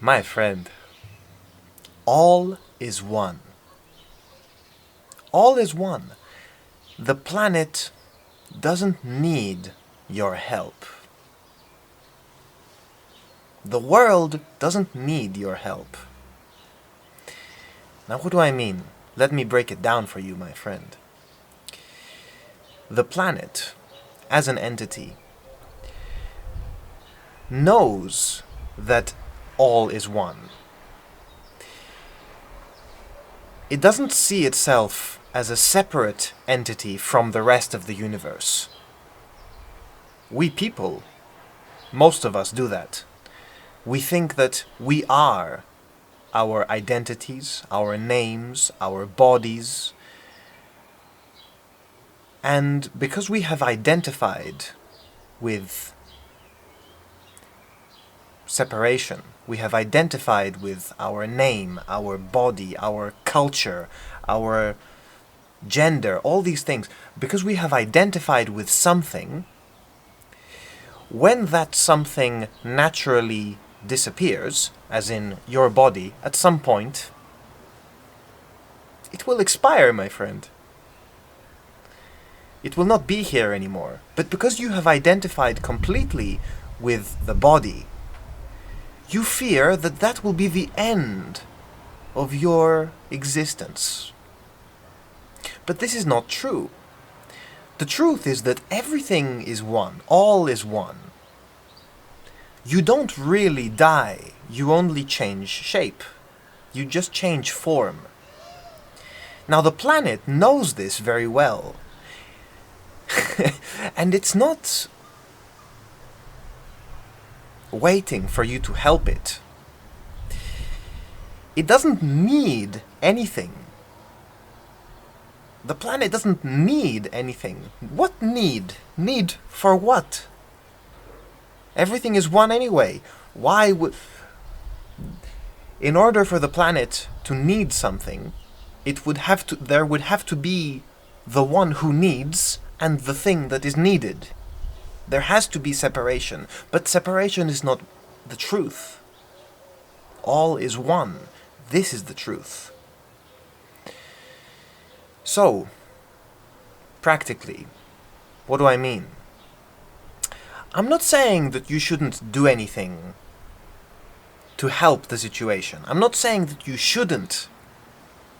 My friend, all is one. All is one. The planet doesn't need your help. The world doesn't need your help. Now, what do I mean? Let me break it down for you, my friend. The planet, as an entity, knows that all is one. It doesn't see itself as a separate entity from the rest of the universe. We people, most of us do that. We think that we are our identities, our names, our bodies. And because we have identified with separation, we have identified with our name, our body, our culture, our gender, all these things, because we have identified with something, when that something naturally disappears, as in your body, at some point, it will expire, my friend. It will not be here anymore. But because you have identified completely with the body, you fear that that will be the end of your existence. But this is not true. The truth is that everything is one, all is one. You don't really die, you only change shape. You just change form. Now the planet knows this very well. And it's not waiting for you to help it. It doesn't need anything. The planet doesn't need anything. What need? Need for what? Everything is one anyway. Why would... In order for the planet to need something, there would have to be the one who needs and the thing that is needed. There has to be separation, but separation is not the truth. All is one. This is the truth. So, practically, what do I mean? I'm not saying that you shouldn't do anything to help the situation. I'm not saying that you shouldn't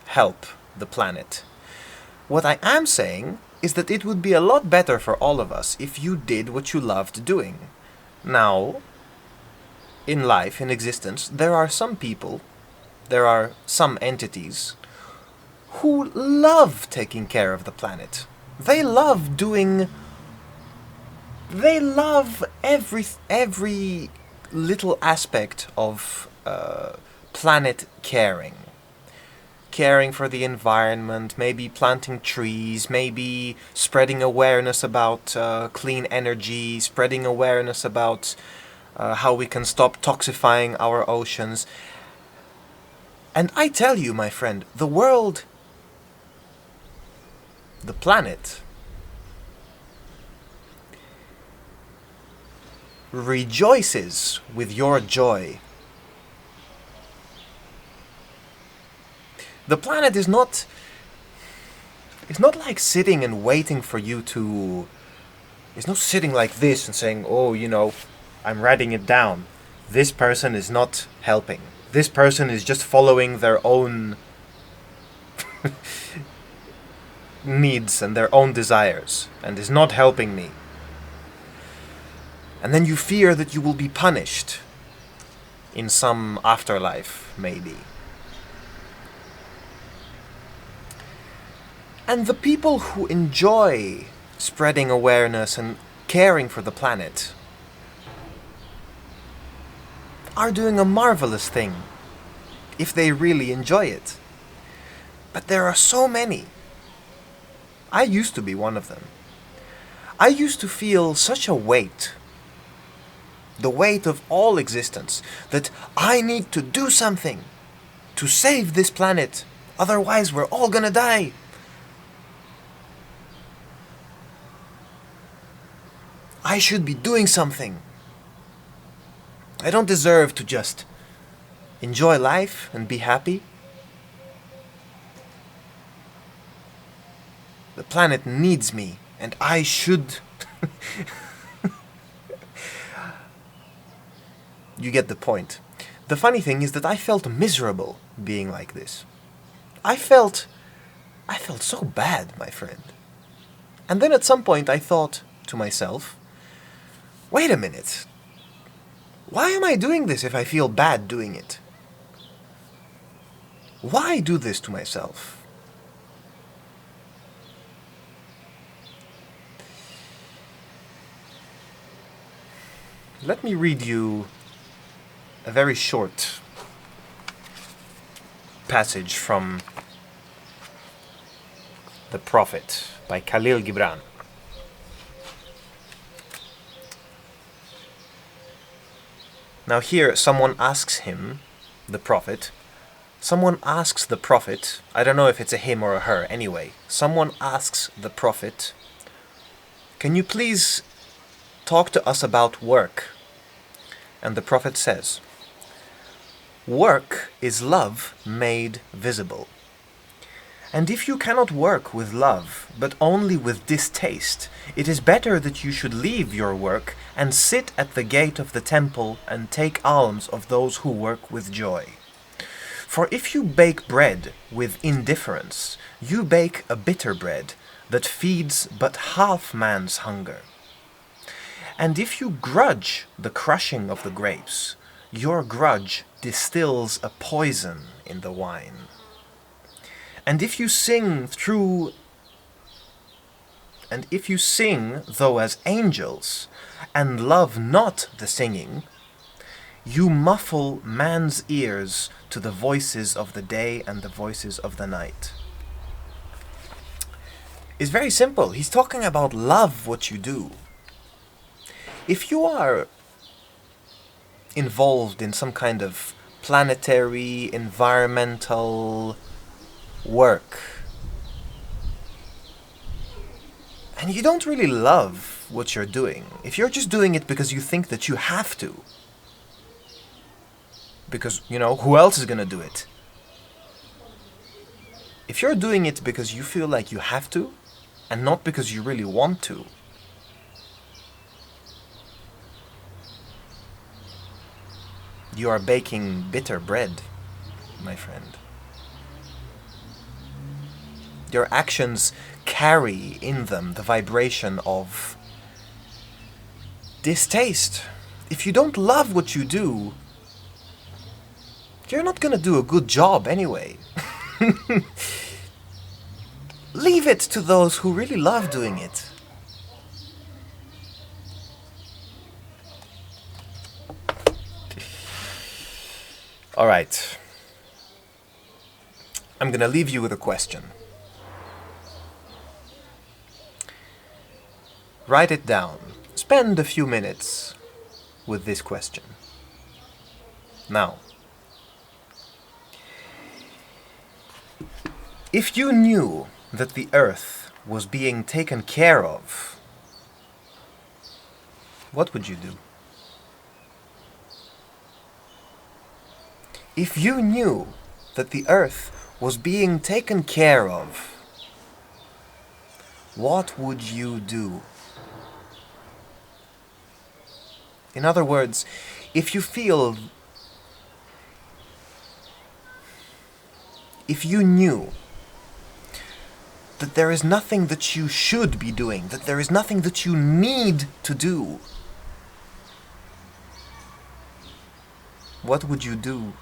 help the planet. What I am saying is that it would be a lot better for all of us if you did what you loved doing. Now, in life, in existence, there are some people, there are some entities who love taking care of the planet. They love every little aspect of planet caring. Caring for the environment, maybe planting trees, maybe spreading awareness about clean energy, spreading awareness about how we can stop toxifying our oceans. And I tell you, my friend, the world, the planet, rejoices with your joy. The planet is not... It's not like sitting and waiting for you to... It's not sitting like this and saying, oh, I'm writing it down. This person is not helping. This person is just following their own needs and their own desires and is not helping me. And then you fear that you will be punished in some afterlife, maybe. And the people who enjoy spreading awareness and caring for the planet are doing a marvelous thing, if they really enjoy it. But there are so many. I used to be one of them. I used to feel such a weight, the weight of all existence, that I need to do something to save this planet, otherwise we're all gonna die. I should be doing something. I don't deserve to just enjoy life and be happy? The planet needs me, and I should... You get the point. The funny thing is that I felt miserable being like this. I felt so bad, my friend. And then at some point I thought to myself, wait a minute. Why am I doing this if I feel bad doing it? Why do this to myself? Let me read you a very short passage from The Prophet by Khalil Gibran. Now here someone asks him, the Prophet, I don't know if it's a him or a her, anyway, someone asks the Prophet, can you please talk to us about work? And the Prophet says, work is love made visible. And if you cannot work with love, but only with distaste, it is better that you should leave your work and sit at the gate of the temple and take alms of those who work with joy. For if you bake bread with indifference, you bake a bitter bread that feeds but half man's hunger. And if you grudge the crushing of the grapes, your grudge distills a poison in the wine. And if you sing though as angels, and love not the singing, you muffle man's ears to the voices of the day and the voices of the night. It's very simple. He's talking about love what you do. If you are involved in some kind of planetary, environmental work, and you don't really love what you're doing, if you're just doing it because you think that you have to, because, who else is gonna do it? If you're doing it because you feel like you have to, and not because you really want to, you are baking bitter bread, my friend. Your actions carry in them the vibration of distaste. If you don't love what you do, you're not gonna do a good job anyway. Leave it to those who really love doing it. All right. I'm gonna leave you with a question. Write it down. Spend a few minutes with this question. Now, if you knew that the earth was being taken care of, what would you do? If you knew that the earth was being taken care of, what would you do? In other words, if you knew that there is nothing that you should be doing, that there is nothing that you need to do, what would you do?